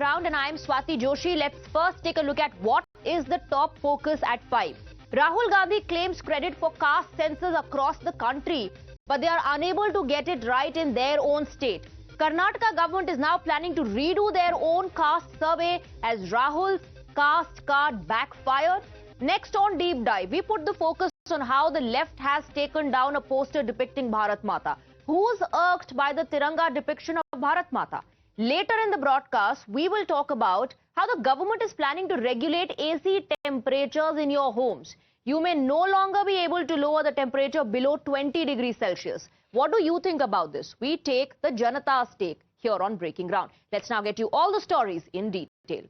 Ground and I am Swati Joshi. Let's first take a look at what is the top focus at 5. Rahul Gandhi claims credit for caste census across the country, but they are unable to get it right in their own state. Karnataka government is now planning to redo their own caste survey as Rahul's caste card backfired. Next on Deep Dive, we put the focus on how the left has taken down a poster depicting Bharat Mata. Who's irked by the Tiranga depiction of Bharat Mata? Later in the broadcast, we will talk about how the government is planning to regulate AC temperatures in your homes. You may no longer be able to lower the temperature below 20 degrees Celsius. What do you think about this? We take the Janata's take here on Breaking Ground. Let's now get you all the stories in detail.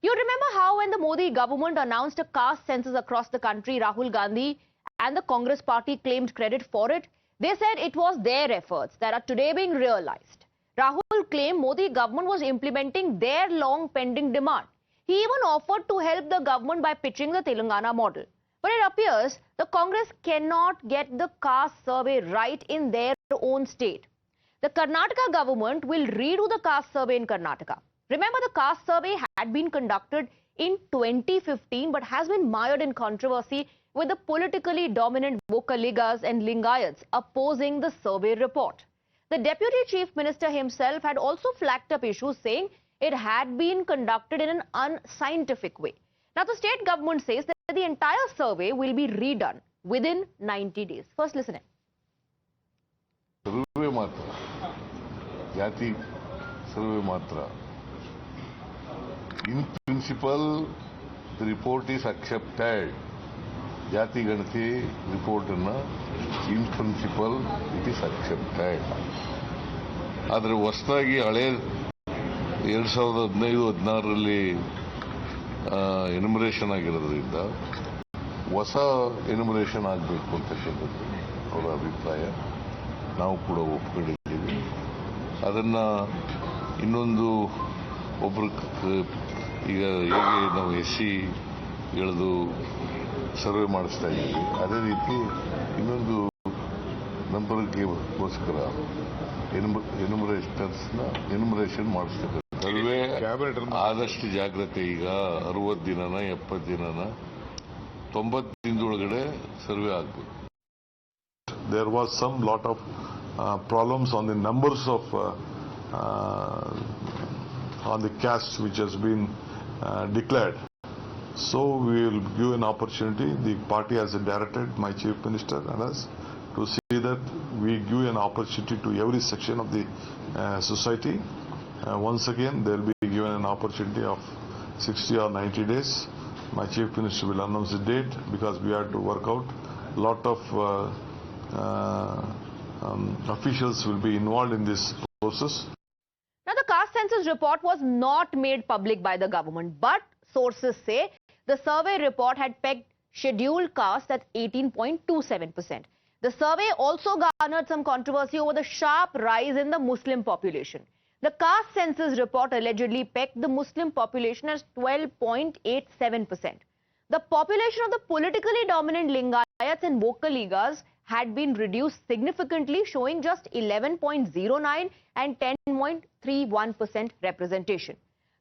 You remember how when the Modi government announced a caste census across the country, Rahul Gandhi and the Congress party claimed credit for it? They said it was their efforts that are today being realized. Rahul claimed Modi government was implementing their long pending demand. He even offered to help the government by pitching the Telangana model. But it appears the Congress cannot get the caste survey right in their own state. The Karnataka government will redo the caste survey in Karnataka. Remember, the caste survey had been conducted in 2015 but has been mired in controversy with the politically dominant Vokaligas and Lingayats opposing the survey report. The Deputy Chief Minister himself had also flagged up issues, saying it had been conducted in an unscientific way. Now, the state government says that the entire survey will be redone within 90 days. First, listen in. Survey matra, jati survey matra. In principle, the report is accepted. Jati Ganati report in principle it is accepted. ಆದರೆ ಹೊಸದಾಗಿ ಹಳೆ 2015-16ರಲ್ಲಿ enumeration ಆಗಿರೋದ್ರಿಂದ ಹೊಸ enumeration ಆಗಬೇಕು ಅಂತಕ್ಕಂಥದ್ದು ಅವರ ಅಭಿಪ್ರಾಯ. ನಾವು ಕೂಡ ಒಪ್ಪಿಕೊಂಡಿದ್ದೀವಿ. ಅದನ್ನು ಇನ್ನೊಂದು ಒಬ್ಬರು ಈಗ ಹೇಗೆ ನಾವು SC ಎಳೆದು ಸರ್ವೆ ಮಾಡಿಸ್ತಾ ಇದ್ದೀವಿ, ಅದೇ ರೀತಿ ಇನ್ನೊಂದು ನಂಬರ್ಗೋಸ್ಕರ ಎನ್ಯುಮರೇಷನ್ ಮಾಡಿಸ್ತಕ್ಕಂಥ ಸರ್ವೆ ಆದಷ್ಟು ಜಾಗ್ರತೆ. ಈಗ 60 ದಿನನ 70 ದಿನನ 90 ದಿನದೊಳಗಡೆ ಸರ್ವೆ ಆಗಬೇಕು. There was some lot of problems on the numbers of on the caste which has been declared. So we will give an opportunity. The party has directed my Chief Minister and us to see that we give an opportunity to every section of the society. Once again, they will be given an opportunity of 60 or 90 days. My Chief Minister will announce the date because we have to work out. A lot of officials will be involved in this process. Now, the caste census report was not made public by the government, but sources say the survey report had pegged scheduled caste at 18.27%. The survey also garnered some controversy over the sharp rise in the Muslim population. The caste census report allegedly pegged the Muslim population as 12.87%. The population of the politically dominant Lingayats and Vokaligas had been reduced significantly, showing just 11.09 and 10.31% representation.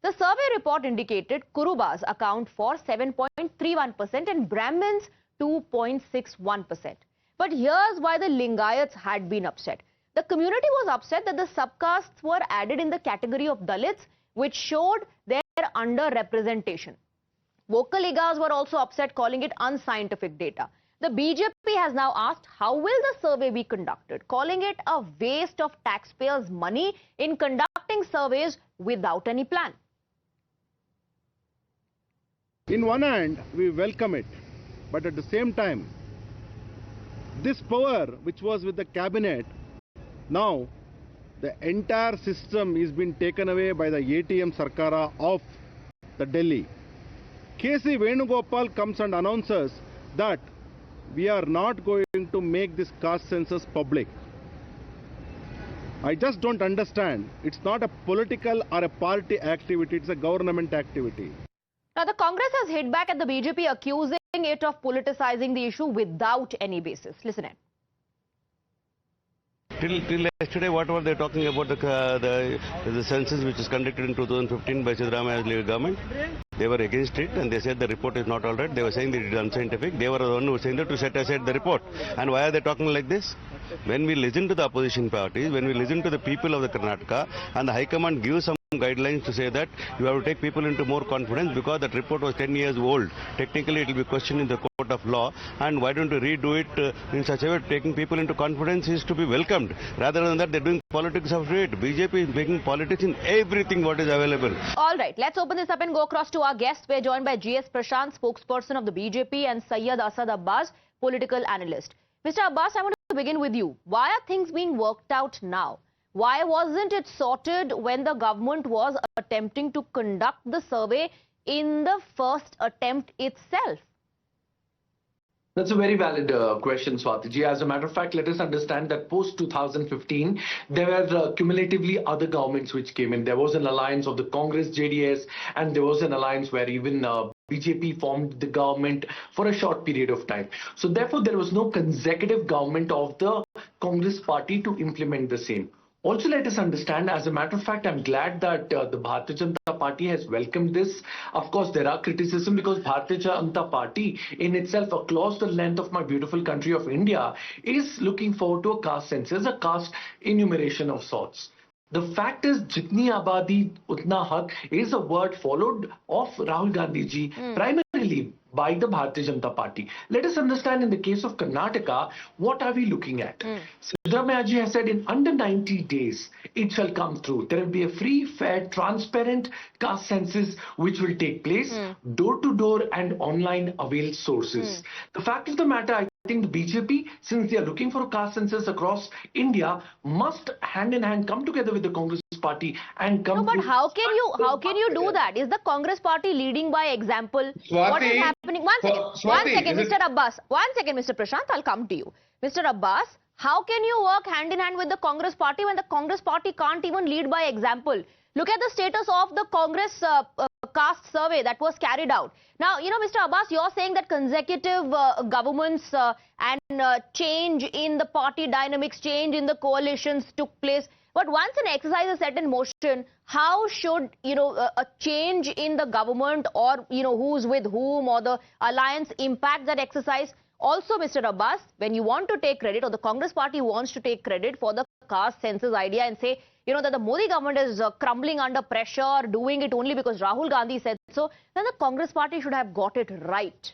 The survey report indicated Kurubas account for 7.31% and Brahmins 2.61%. But here's why the Lingayats had been upset. The community was upset that the subcastes were added in the category of Dalits, which showed their underrepresentation. Vokaligas were also upset, calling it unscientific data. The BJP has now asked how will the survey be conducted, calling it a waste of taxpayers' money in conducting surveys without any plan. In one hand, we welcome it, but at the same time, this power which was with the cabinet, now the entire system is being taken away by the ATM Sarkara of the Delhi. KC Venugopal comes and announces that we are not going to make this caste census public. I just don't understand. It's not a political or a party activity, it's a government activity. Now, the Congress has hit back at the BJP, accusing it of politicizing the issue without any basis. Listen in. Till yesterday, what were they talking about the census which is conducted in 2015 by Siddaramaiah's government? They were against it and they said the report is not all right. They were saying that it is unscientific. They were the one who were saying that to set aside the report. And why are they talking like this? When we listen to the opposition parties, when we listen to the people of the Karnataka, and the High Command gives some guidelines to say that you have to take people into more confidence because that report was 10 years old. Technically, it will be questioned in the court of law. And why don't you redo it in such a way? Taking people into confidence is to be welcomed. Rather than that, they're doing politics of it. BJP is making politics in everything what is available. All right, let's open this up and go across to our guests. We're joined by GS Prashant, spokesperson of the BJP, and Syed Asad Abbas, political analyst. Mr. Abbas, I want to begin with you. Why are things being worked out now? Why wasn't it sorted when the government was attempting to conduct the survey in the first attempt itself? That's a very valid question, Swatiji. As a matter of fact, let us understand that post-2015, there were cumulatively other governments which came in. There was an alliance of the Congress, JDS, and there was an alliance where even BJP formed the government for a short period of time. So therefore, there was no consecutive government of the Congress party to implement the same. Also, let us understand, as a matter of fact, I'm glad that the Bharatiya Janata Party has welcomed this. Of course, there are criticism because Bharatiya Janata Party in itself, across the length of my beautiful country of India, is looking forward to a caste census, a caste enumeration of sorts. The fact is, Jitni Abadi Utna Hak is a word followed of Rahul Gandhi ji, primarily by the Bharatiya Janata Party. Let us understand in the case of Karnataka, what are we looking at? Siddaramaiah ji has said in under 90 days, it shall come through. There will be a free, fair, transparent caste census which will take place door to door and online availed sources. The fact of the matter, I think the BJP, since they are looking for a caste census across India, must hand in hand come together with the Congress party and come. No, but how can you do that? Is the Congress party leading by example? Swati, what is happening? One second, Mr. Abbas. 1 second, Mr. Prashant. I'll come to you, Mr. Abbas. How can you work hand in hand with the Congress party when the Congress party can't even lead by example? Look at the status of the Congress caste survey that was carried out. Now, you know, Mr. Abbas, you're saying that consecutive governments and change in the party dynamics, change in the coalitions took place. But once an exercise is set in motion, how should, you know, a change in the government or, you know, who's with whom or the alliance impact that exercise? Also, Mr. Abbas, when you want to take credit or the Congress party wants to take credit for the caste census idea and say, you know, that the Modi government is crumbling under pressure, doing it only because Rahul Gandhi said so, then the Congress party should have got it right.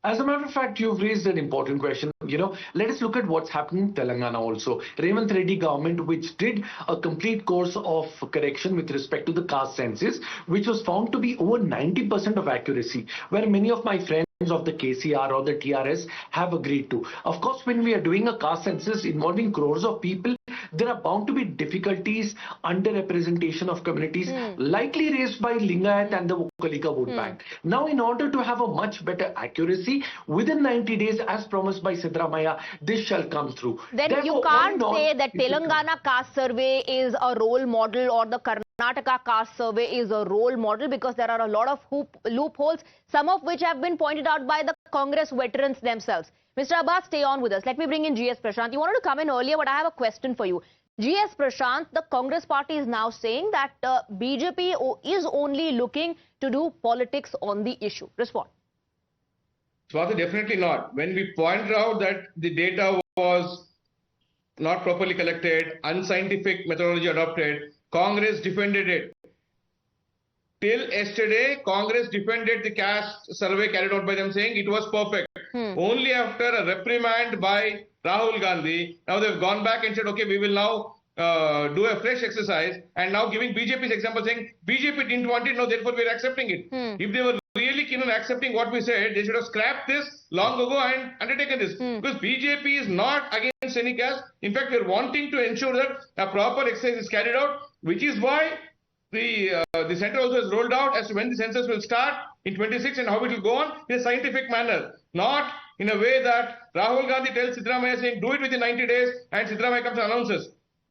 As a matter of fact, you've raised an important question. You know, let us look at what's happening in Telangana also. Revanth Reddy government, which did a complete course of correction with respect to the caste census, which was found to be over 90% of accuracy, where many of my friends of the KCR or the TRS have agreed to. Of course, when we are doing a caste census involving crores of people, there are bound to be difficulties, underrepresentation of communities, likely raised by Lingayat and the Vokalika vote bank. Now, in order to have a much better accuracy, within 90 days, as promised by Siddaramaiah, this shall come through. Then therefore, you can't say that Telangana caste survey is a role model or the Karnataka caste survey is a role model, because there are a lot of loopholes, some of which have been pointed out by the Congress veterans themselves. Mr. Abbas, stay on with us. Let me bring in GS Prashant. You wanted to come in earlier, but I have a question for you. GS Prashant, the Congress party is now saying that BJP is only looking to do politics on the issue. Respond. Swati, definitely not. When we pointed out that the data was not properly collected, unscientific methodology adopted, Congress defended it. Till yesterday, Congress defended the caste survey carried out by them, saying it was perfect. Only after a reprimand by Rahul Gandhi, now they've gone back and said, okay, we will now do a fresh exercise, and now giving BJP's example, saying BJP didn't want it, no, therefore we are accepting it. If they were really keen on accepting what we said, they should have scrapped this long ago and undertaken this. Because BJP is not against any caste. In fact, we are wanting to ensure that a proper exercise is carried out, which is why the center also has rolled out as to when the census will start in 26 and how it will go on in a scientific manner, not in a way that Rahul Gandhi tells Siddaramaiah saying do it within 90 days and Siddaramaiah comes and announces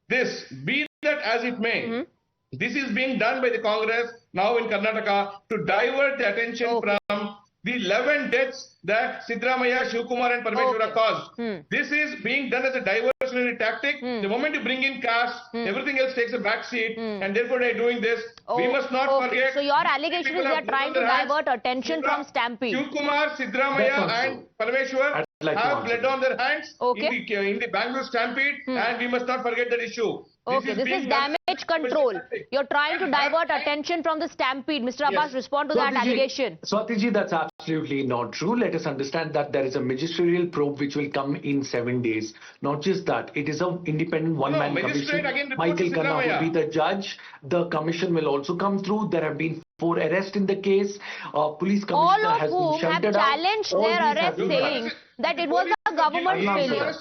this. Be that as it may, this is being done by the Congress now in Karnataka to divert the attention from the 11 deaths that Siddaramaiah, Shivkumar and Parmeshwara caused. This is being done as a diversion mercenary tactic. The moment you bring in caste, everything else takes a back seat, and therefore they are doing this. We must not forget. So your allegation is they are trying to divert attention from stampede. Shivkumar, Siddaramaiah and Parameshwar have bled on their hands in the Bangalore stampede, and we must not forget that issue. Okay, this is damage control. You're trying to divert attention from the stampede. Mr. Abbas, respond to that allegation. Swatiji, that's absolutely not true. Let us understand that there is a magisterial probe which will come in 7 days. Not just that, it is an independent one-man commission. Michael Khanna will be the judge. The commission will also come through. There have been 4 arrests in the case. Police commissioner has been shouted out. All of whom have challenged their arrest, saying that it was a government failure.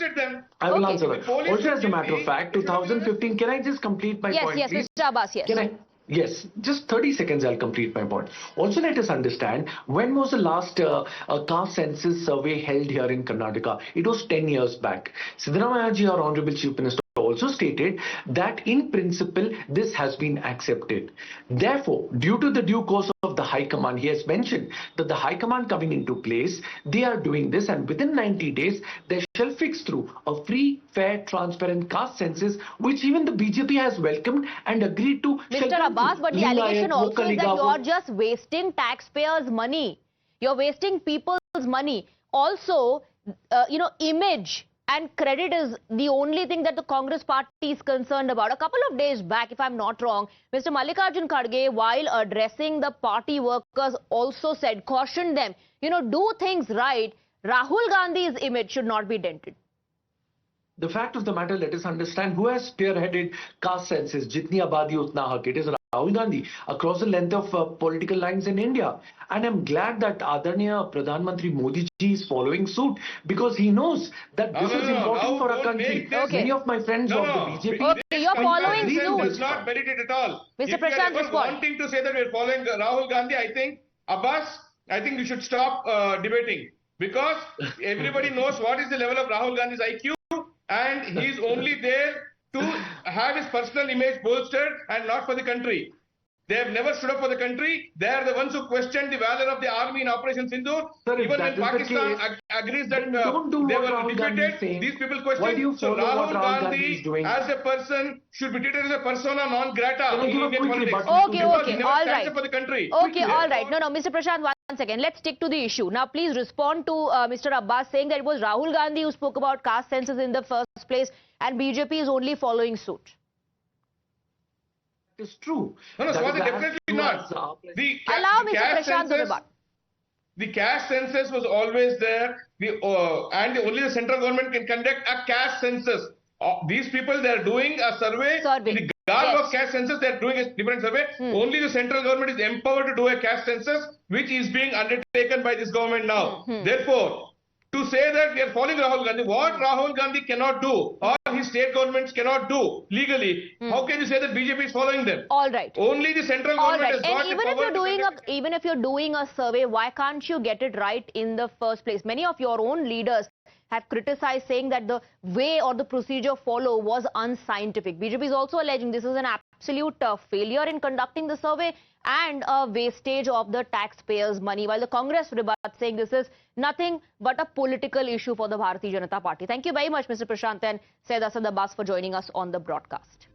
I will answer that. Also, as a matter of fact, 2015, can I just complete my point, Yes, please? Mr. Abbas, yes. Can I? Yes, just 30 seconds I'll complete my point. Also, let us understand, when was the last caste census survey held here in Karnataka? It was 10 years back. Siddaramaiah ji, our Honorable Chief Minister, also stated that in principle this has been accepted. Therefore, due to the due course of the High Command, he has mentioned that the High Command coming into place, they are doing this, and within 90 days they shall fix through a free, fair, transparent caste census, which even the BJP has welcomed and agreed to. Mr. Abbas, but the allegation also is that you are just wasting taxpayers' money. You're wasting people's money. Also, image and credit is the only thing that the Congress party is concerned about. A couple of days back, if I'm not wrong, Mr. Mallikarjun Kharge, while addressing the party workers, also said, cautioned them, do things right. Rahul Gandhi's image should not be dented. The fact of the matter, let us understand who has spearheaded caste census. Jitni abadi utna hak. It is Rahul Gandhi across the length of political lines in India. And I'm glad that Adarniya Pradhan Mantri Modi ji is following suit, because he knows that this is important for our country. Many of my friends of the BJP... Okay, you're following suit. It's not merited at all. Mr. If Prashant, you are wanting to say that we're following Rahul Gandhi, I think, Abbas, I think you should stop debating. Because everybody knows what is the level of Rahul Gandhi's IQ, and he's only there to have his personal image bolstered and not for the country. They have never stood up for the country. They are the ones who questioned the valor of the army in Operation Sindoor. Even when Pakistan agrees that they were defeated, these people question. So Rahul Gandhi as a person should be treated as a persona non grata in Indian politics. Okay, all right. For the country. Okay, all right. No, Mr. Prashant, one second. Let's stick to the issue. Now, please respond to Mr. Abbas saying that it was Rahul Gandhi who spoke about caste census in the first place and BJP is only following suit. It's true. No, Swati, definitely not. Allow Mr. Prashant to rebut. The caste census was always there, and only the central government can conduct a caste census. These people, they are doing a survey. In the garb of caste census, they are doing a different survey. Only the central government is empowered to do a caste census, which is being undertaken by this government now. Therefore, to say that we are following Rahul Gandhi, what Rahul Gandhi cannot do, or his state governments cannot do legally, how can you say that BJP is following them? All right. Only the central government has got even if you're doing a survey, why can't you get it right in the first place? Many of your own leaders have criticized, saying that the way or the procedure followed was unscientific. BJP is also alleging this is an absolute failure in conducting the survey and a wastage of the taxpayers' money, while the Congress rebuts, saying this is nothing but a political issue for the Bharatiya Janata Party. Thank you very much, Mr. Prashant and Syed Asad Abbas, for joining us on the broadcast.